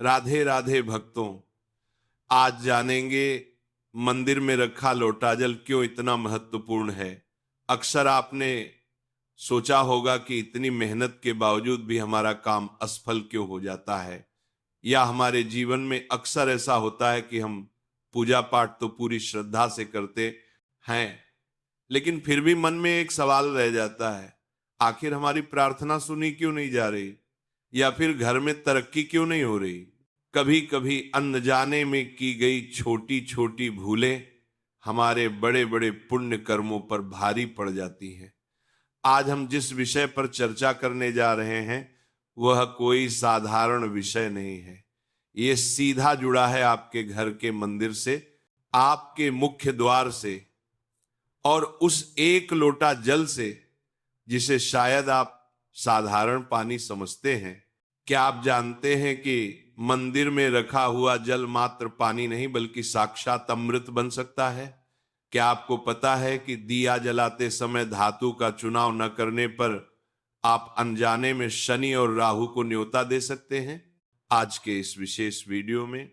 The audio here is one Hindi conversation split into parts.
राधे राधे भक्तों, आज जानेंगे मंदिर में रखा लोटा जल क्यों इतना महत्वपूर्ण है। अक्सर आपने सोचा होगा कि इतनी मेहनत के बावजूद भी हमारा काम असफल क्यों हो जाता है, या हमारे जीवन में अक्सर ऐसा होता है कि हम पूजा पाठ तो पूरी श्रद्धा से करते हैं, लेकिन फिर भी मन में एक सवाल रह जाता है, आखिर हमारी प्रार्थना सुनी क्यों नहीं जा रही, या फिर घर में तरक्की क्यों नहीं हो रही। कभी कभी अनजाने में की गई छोटी छोटी भूलें हमारे बड़े बड़े पुण्य कर्मों पर भारी पड़ जाती हैं। आज हम जिस विषय पर चर्चा करने जा रहे हैं वह कोई साधारण विषय नहीं है। ये सीधा जुड़ा है आपके घर के मंदिर से, आपके मुख्य द्वार से, और उस एक लोटा जल से जिसे शायद आप साधारण पानी समझते हैं। क्या आप जानते हैं कि मंदिर में रखा हुआ जल मात्र पानी नहीं बल्कि साक्षात अमृत बन सकता है। क्या आपको पता है कि दिया जलाते समय धातु का चुनाव न करने पर आप अनजाने में शनि और राहु को न्योता दे सकते हैं। आज के इस विशेष वीडियो में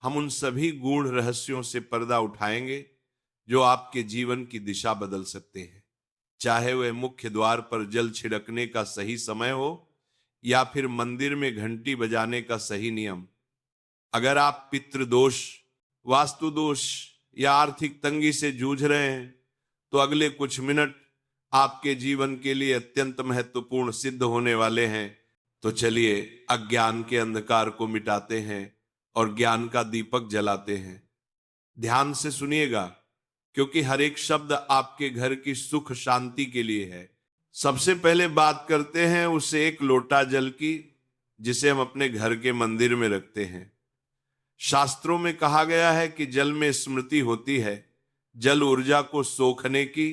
हम उन सभी गूढ़ रहस्यों से पर्दा उठाएंगे जो आपके जीवन की दिशा बदल सकते हैं। चाहे वह मुख्य द्वार पर जल छिड़कने का सही समय हो या फिर मंदिर में घंटी बजाने का सही नियम। अगर आप पितृदोष, वास्तु दोष या आर्थिक तंगी से जूझ रहे हैं तो अगले कुछ मिनट आपके जीवन के लिए अत्यंत महत्वपूर्ण सिद्ध होने वाले हैं। तो चलिए अज्ञान के अंधकार को मिटाते हैं और ज्ञान का दीपक जलाते हैं। ध्यान से सुनिएगा क्योंकि हर एक शब्द आपके घर की सुख शांति के लिए है। सबसे पहले बात करते हैं उस एक लोटा जल की जिसे हम अपने घर के मंदिर में रखते हैं। शास्त्रों में कहा गया है कि जल में स्मृति होती है। जल ऊर्जा को सोखने की,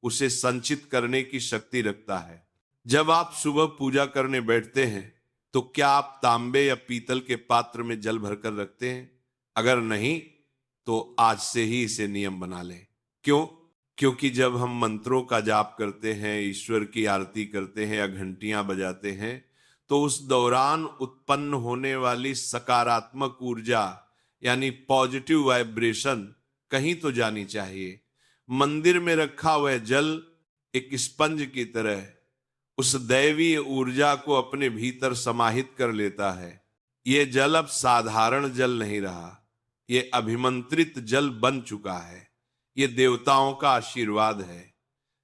उसे संचित करने की शक्ति रखता है। जब आप सुबह पूजा करने बैठते हैं तो क्या आप तांबे या पीतल के पात्र में जल भरकर रखते हैं? अगर नहीं तो आज से ही इसे नियम बना लें। क्यों? क्योंकि जब हम मंत्रों का जाप करते हैं, ईश्वर की आरती करते हैं या घंटियां बजाते हैं तो उस दौरान उत्पन्न होने वाली सकारात्मक ऊर्जा यानी पॉजिटिव वाइब्रेशन कहीं तो जानी चाहिए। मंदिर में रखा हुआ जल एक स्पंज की तरह उस दैवीय ऊर्जा को अपने भीतर समाहित कर लेता है। ये जल अब साधारण जल नहीं रहा, ये अभिमंत्रित जल बन चुका है। ये देवताओं का आशीर्वाद है।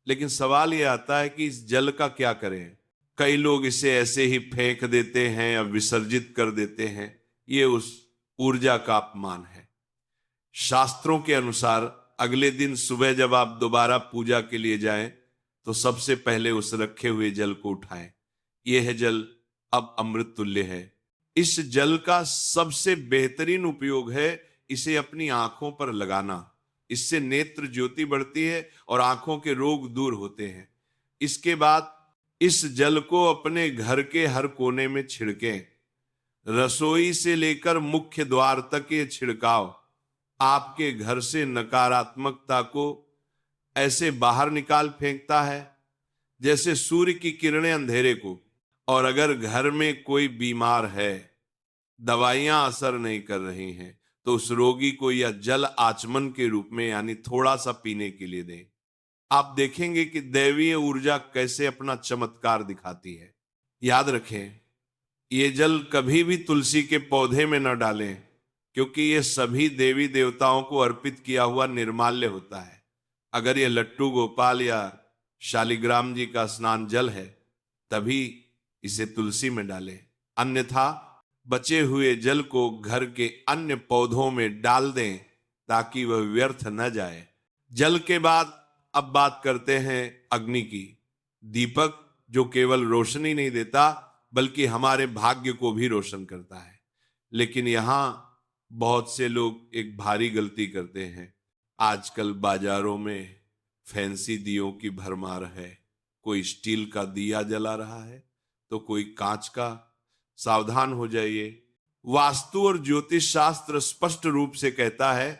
लेकिन सवाल ये आता है कि इस जल का क्या करें? कई लोग इसे ऐसे ही फेंक देते हैं या विसर्जित कर देते हैं। ये उस ऊर्जा का अपमान है। शास्त्रों के अनुसार अगले दिन सुबह जब आप दोबारा पूजा के लिए जाएं तो सबसे पहले उस रखे हुए जल को उठाएं। यह है जल अब अमृत तुल्य है। इस जल का सबसे बेहतरीन उपयोग है इसे अपनी आंखों पर लगाना। इससे नेत्र ज्योति बढ़ती है और आंखों के रोग दूर होते हैं। इसके बाद इस जल को अपने घर के हर कोने में छिड़कें। रसोई से लेकर मुख्य द्वार तक ये छिड़काव आपके घर से नकारात्मकता को ऐसे बाहर निकाल फेंकता है जैसे सूर्य की किरणें अंधेरे को। और अगर घर में कोई बीमार है, दवाइयां असर नहीं कर रही हैं, तो उस रोगी को यह जल आचमन के रूप में यानी थोड़ा सा पीने के लिए दें। आप देखेंगे कि दैवीय ऊर्जा कैसे अपना चमत्कार दिखाती है। याद रखें, ये जल कभी भी तुलसी के पौधे में न डालें क्योंकि ये सभी देवी देवताओं को अर्पित किया हुआ निर्माल्य होता है। अगर ये लट्टू गोपाल या शालिग्राम जी का स्नान जल है तभी इसे तुलसी में डालें, अन्यथा बचे हुए जल को घर के अन्य पौधों में डाल दें ताकि वह व्यर्थ न जाए। जल के बाद अब बात करते हैं अग्नि की। दीपक जो केवल रोशनी नहीं देता बल्कि हमारे भाग्य को भी रोशन करता है। लेकिन यहां बहुत से लोग एक भारी गलती करते हैं। आजकल बाजारों में फैंसी दियों की भरमार है। कोई स्टील का दिया जला रहा है तो कोई कांच का। सावधान हो जाइए। वास्तु और ज्योतिष शास्त्र स्पष्ट रूप से कहता है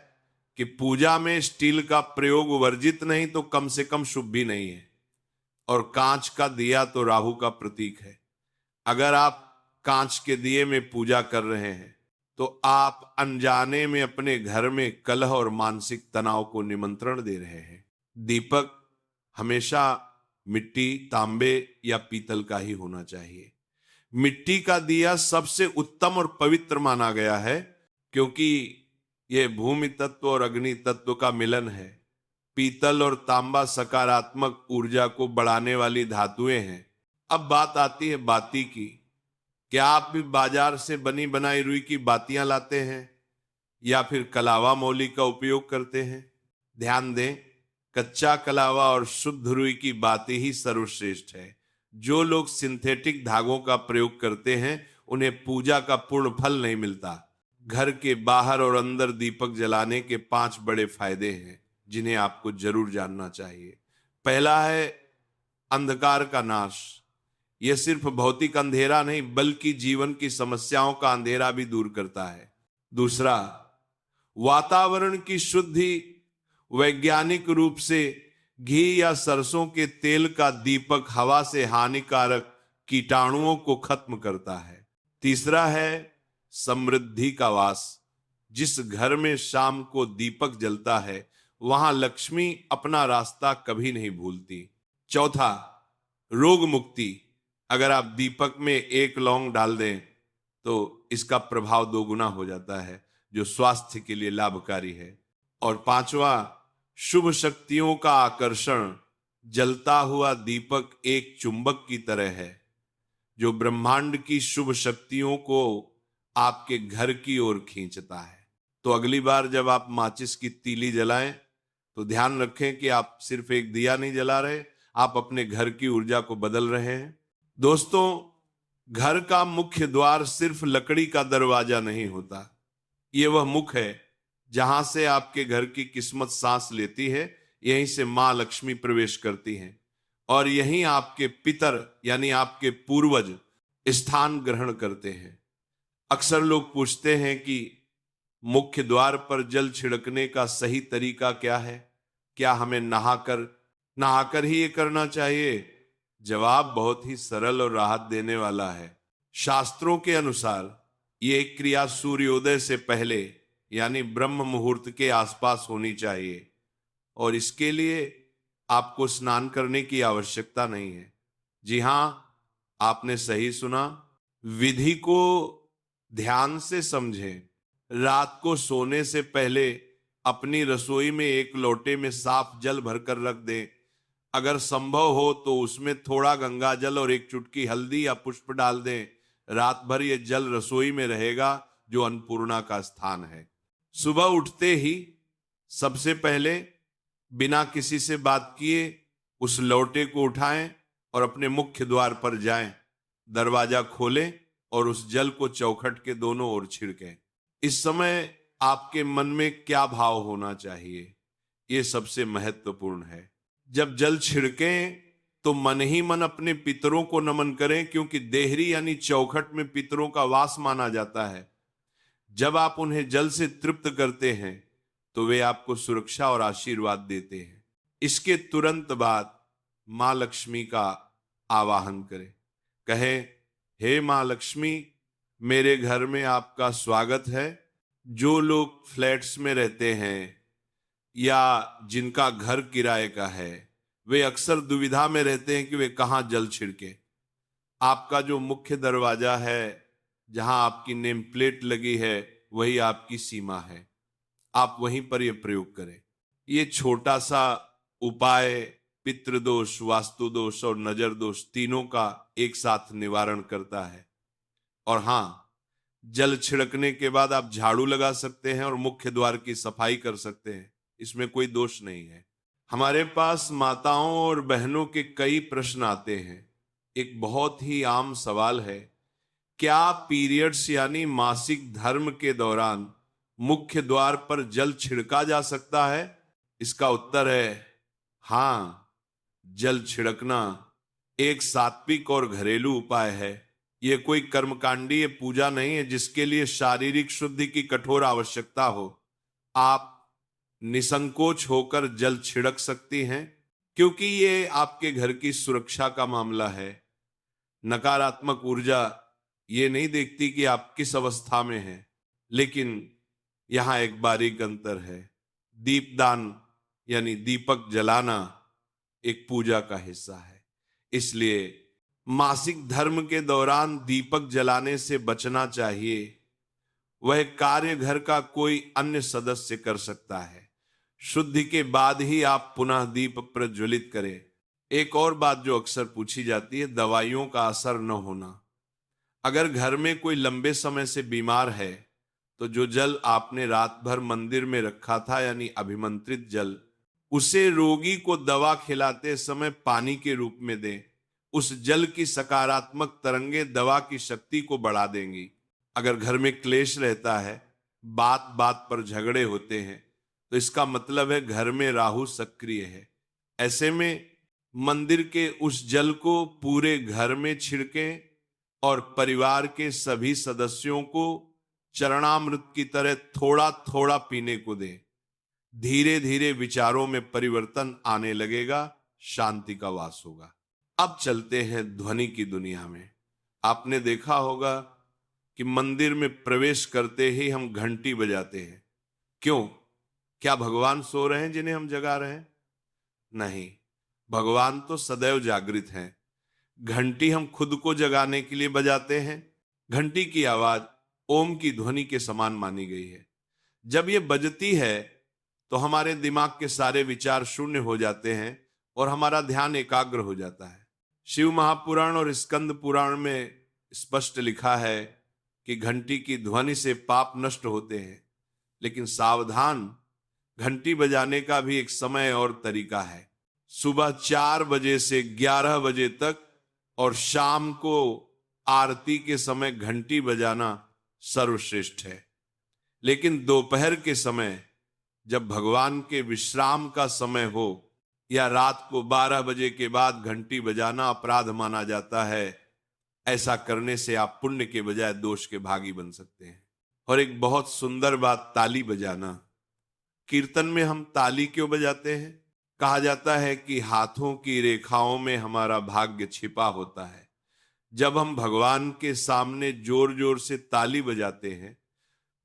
कि पूजा में स्टील का प्रयोग वर्जित नहीं तो कम से कम शुभ भी नहीं है। और कांच का दिया तो राहु का प्रतीक है। अगर आप कांच के दिए में पूजा कर रहे हैं तो आप अनजाने में अपने घर में कलह और मानसिक तनाव को निमंत्रण दे रहे हैं। दीपक हमेशा मिट्टी, तांबे या पीतल का ही होना चाहिए। मिट्टी का दिया सबसे उत्तम और पवित्र माना गया है क्योंकि यह भूमि तत्व और अग्नि तत्व का मिलन है। पीतल और तांबा सकारात्मक ऊर्जा को बढ़ाने वाली धातुएं हैं। अब बात आती है बाती की। क्या आप भी बाजार से बनी बनाई रुई की बातियां लाते हैं या फिर कलावा मौली का उपयोग करते हैं? ध्यान दें, कच्चा कलावा और शुद्ध रुई की बाती ही सर्वश्रेष्ठ है। जो लोग सिंथेटिक धागों का प्रयोग करते हैं उन्हें पूजा का पूर्ण फल नहीं मिलता। घर के बाहर और अंदर दीपक जलाने के 5 बड़े फायदे हैं जिन्हें आपको जरूर जानना चाहिए। पहला है अंधकार का नाश। यह सिर्फ भौतिक अंधेरा नहीं बल्कि जीवन की समस्याओं का अंधेरा भी दूर करता है। दूसरा, वातावरण की शुद्धि। वैज्ञानिक रूप से घी या सरसों के तेल का दीपक हवा से हानिकारक कीटाणुओं को खत्म करता है। तीसरा है समृद्धि का वास। जिस घर में शाम को दीपक जलता है वहां लक्ष्मी अपना रास्ता कभी नहीं भूलती। चौथा, रोग मुक्ति। अगर आप दीपक में 1 लौंग डाल दें तो इसका प्रभाव 2 गुना हो जाता है, जो स्वास्थ्य के लिए लाभकारी है। और पांचवा, शुभ शक्तियों का आकर्षण। जलता हुआ दीपक एक चुंबक की तरह है जो ब्रह्मांड की शुभ शक्तियों को आपके घर की ओर खींचता है। तो अगली बार जब आप माचिस की तीली जलाएं तो ध्यान रखें कि आप सिर्फ एक दिया नहीं जला रहे, आप अपने घर की ऊर्जा को बदल रहे हैं। दोस्तों, घर का मुख्य द्वार सिर्फ लकड़ी का दरवाजा नहीं होता। ये वह मुख है जहां से आपके घर की किस्मत सांस लेती है। यहीं से मां लक्ष्मी प्रवेश करती हैं और यहीं आपके पितर यानी आपके पूर्वज स्थान ग्रहण करते हैं। अक्सर लोग पूछते हैं कि मुख्य द्वार पर जल छिड़कने का सही तरीका क्या है? क्या हमें नहाकर ही ये करना चाहिए? जवाब बहुत ही सरल और राहत देने वाला है। शास्त्रों के अनुसार ये क्रिया सूर्योदय से पहले यानी ब्रह्म मुहूर्त के आसपास होनी चाहिए और इसके लिए आपको स्नान करने की आवश्यकता नहीं है। जी हां, आपने सही सुना। विधि को ध्यान से समझें। रात को सोने से पहले अपनी रसोई में 1 लोटे में साफ जल भरकर रख दें। अगर संभव हो तो उसमें थोड़ा गंगा जल और 1 चुटकी हल्दी या पुष्प डाल दें। रात भर यह जल रसोई में रहेगा जो अन्नपूर्णा का स्थान है। सुबह उठते ही सबसे पहले बिना किसी से बात किए उस लोटे को उठाएं और अपने मुख्य द्वार पर जाएं। दरवाजा खोलें और उस जल को चौखट के दोनों ओर छिड़कें। इस समय आपके मन में क्या भाव होना चाहिए, यह सबसे महत्वपूर्ण है। जब जल छिड़कें तो मन ही मन अपने पितरों को नमन करें क्योंकि देहरी यानी चौखट में पितरों का वास माना जाता है। जब आप उन्हें जल से तृप्त करते हैं तो वे आपको सुरक्षा और आशीर्वाद देते हैं। इसके तुरंत बाद मां लक्ष्मी का आवाहन करें। कहें, हे मां लक्ष्मी, मेरे घर में आपका स्वागत है। जो लोग फ्लैट्स में रहते हैं या जिनका घर किराए का है वे अक्सर दुविधा में रहते हैं कि वे कहां जल छिड़के। आपका जो मुख्य दरवाजा है जहां आपकी नेम प्लेट लगी है वही आपकी सीमा है। आप वहीं पर यह प्रयोग करें। ये छोटा सा उपाय पितृदोष, वास्तु दोष और नजर दोष तीनों का एक साथ निवारण करता है। और हां, जल छिड़कने के बाद आप झाड़ू लगा सकते हैं और मुख्य द्वार की सफाई कर सकते हैं, इसमें कोई दोष नहीं है। हमारे पास माताओं और बहनों के कई प्रश्न आते हैं। एक बहुत ही आम सवाल है, क्या पीरियड्स यानी मासिक धर्म के दौरान मुख्य द्वार पर जल छिड़का जा सकता है? इसका उत्तर है हां। जल छिड़कना एक सात्विक और घरेलू उपाय है। यह कोई कर्मकांडीय पूजा नहीं है जिसके लिए शारीरिक शुद्धि की कठोर आवश्यकता हो। आप निसंकोच होकर जल छिड़क सकती हैं क्योंकि ये आपके घर की सुरक्षा का मामला है। नकारात्मक ऊर्जा ये नहीं देखती कि आप किस अवस्था में हैं, लेकिन यहां एक बारीक अंतर है। दीपदान यानी दीपक जलाना एक पूजा का हिस्सा है। इसलिए मासिक धर्म के दौरान दीपक जलाने से बचना चाहिए। वह कार्य घर का कोई अन्य सदस्य कर सकता है। शुद्धि के बाद ही आप पुनः दीप प्रज्वलित करें। एक और बात जो अक्सर पूछी जाती है, दवाइयों का असर न होना। अगर घर में कोई लंबे समय से बीमार है तो जो जल आपने रात भर मंदिर में रखा था यानी अभिमंत्रित जल, उसे रोगी को दवा खिलाते समय पानी के रूप में दें। उस जल की सकारात्मक तरंगें दवा की शक्ति को बढ़ा देंगी। अगर घर में क्लेश रहता है, बात बात पर झगड़े होते हैं, तो इसका मतलब है घर में राहु सक्रिय है। ऐसे में मंदिर के उस जल को पूरे घर में छिड़कें और परिवार के सभी सदस्यों को चरणामृत की तरह थोड़ा थोड़ा पीने को दें। धीरे धीरे विचारों में परिवर्तन आने लगेगा, शांति का वास होगा। अब चलते हैं ध्वनि की दुनिया में। आपने देखा होगा कि मंदिर में प्रवेश करते ही हम घंटी बजाते हैं। क्यों? क्या भगवान सो रहे हैं जिन्हें हम जगा रहे हैं? नहीं, भगवान तो सदैव जागृत हैं। घंटी हम खुद को जगाने के लिए बजाते हैं। घंटी की आवाज ओम की ध्वनि के समान मानी गई है। जब ये बजती है तो हमारे दिमाग के सारे विचार शून्य हो जाते हैं और हमारा ध्यान एकाग्र हो जाता है। शिव महापुराण और स्कंद पुराण में स्पष्ट लिखा है कि घंटी की ध्वनि से पाप नष्ट होते हैं। लेकिन सावधान, घंटी बजाने का भी एक समय और तरीका है। सुबह 4 बजे से 11 बजे तक और शाम को आरती के समय घंटी बजाना सर्वश्रेष्ठ है। लेकिन दोपहर के समय, जब भगवान के विश्राम का समय हो, या रात को 12 बजे के बाद घंटी बजाना अपराध माना जाता है। ऐसा करने से आप पुण्य के बजाय दोष के भागी बन सकते हैं। और एक बहुत सुंदर बात, ताली बजाना। कीर्तन में हम ताली क्यों बजाते हैं? कहा जाता है कि हाथों की रेखाओं में हमारा भाग्य छिपा होता है। जब हम भगवान के सामने जोर जोर से ताली बजाते हैं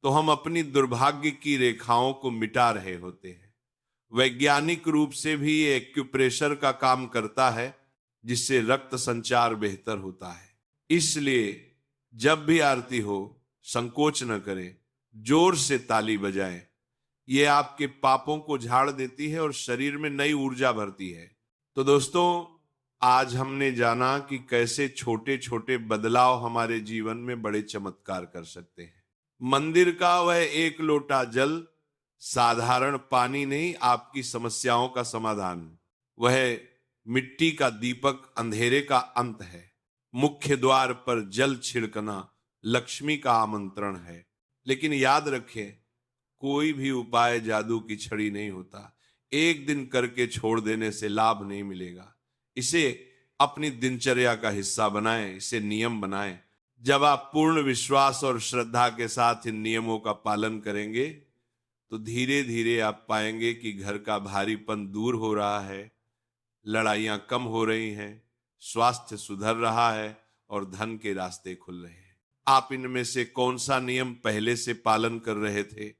तो हम अपनी दुर्भाग्य की रेखाओं को मिटा रहे होते हैं। वैज्ञानिक रूप से भी ये एक्यूप्रेशर का काम करता है, जिससे रक्त संचार बेहतर होता है। इसलिए जब भी आरती हो, संकोच न करें, जोर से ताली बजाएं। ये आपके पापों को झाड़ देती है और शरीर में नई ऊर्जा भरती है। तो दोस्तों, आज हमने जाना कि कैसे छोटे छोटे बदलाव हमारे जीवन में बड़े चमत्कार कर सकते हैं। मंदिर का वह 1 लोटा जल साधारण पानी नहीं, आपकी समस्याओं का समाधान। वह मिट्टी का दीपक अंधेरे का अंत है। मुख्य द्वार पर जल छिड़कना लक्ष्मी का आमंत्रण है। लेकिन याद रखें, कोई भी उपाय जादू की छड़ी नहीं होता। एक दिन करके छोड़ देने से लाभ नहीं मिलेगा। इसे अपनी दिनचर्या का हिस्सा बनाएं, इसे नियम बनाएं। जब आप पूर्ण विश्वास और श्रद्धा के साथ इन नियमों का पालन करेंगे तो धीरे धीरे आप पाएंगे कि घर का भारीपन दूर हो रहा है, लड़ाइयां कम हो रही हैं, स्वास्थ्य सुधर रहा है और धन के रास्ते खुल रहे हैं। आप इनमें से कौन सा नियम पहले से पालन कर रहे थे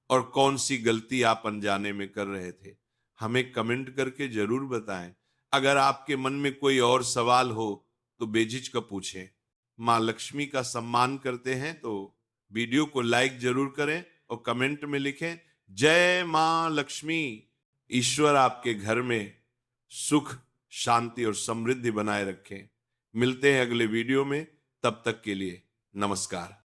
और कौन सी गलती आप अनजाने में कर रहे थे, हमें कमेंट करके जरूर बताएं। अगर आपके मन में कोई और सवाल हो तो बेझिझक पूछें। माँ लक्ष्मी का सम्मान करते हैं तो वीडियो को लाइक जरूर करें और कमेंट में लिखें, जय माँ लक्ष्मी। ईश्वर आपके घर में सुख, शांति और समृद्धि बनाए रखें। मिलते हैं अगले वीडियो में, तब तक के लिए नमस्कार।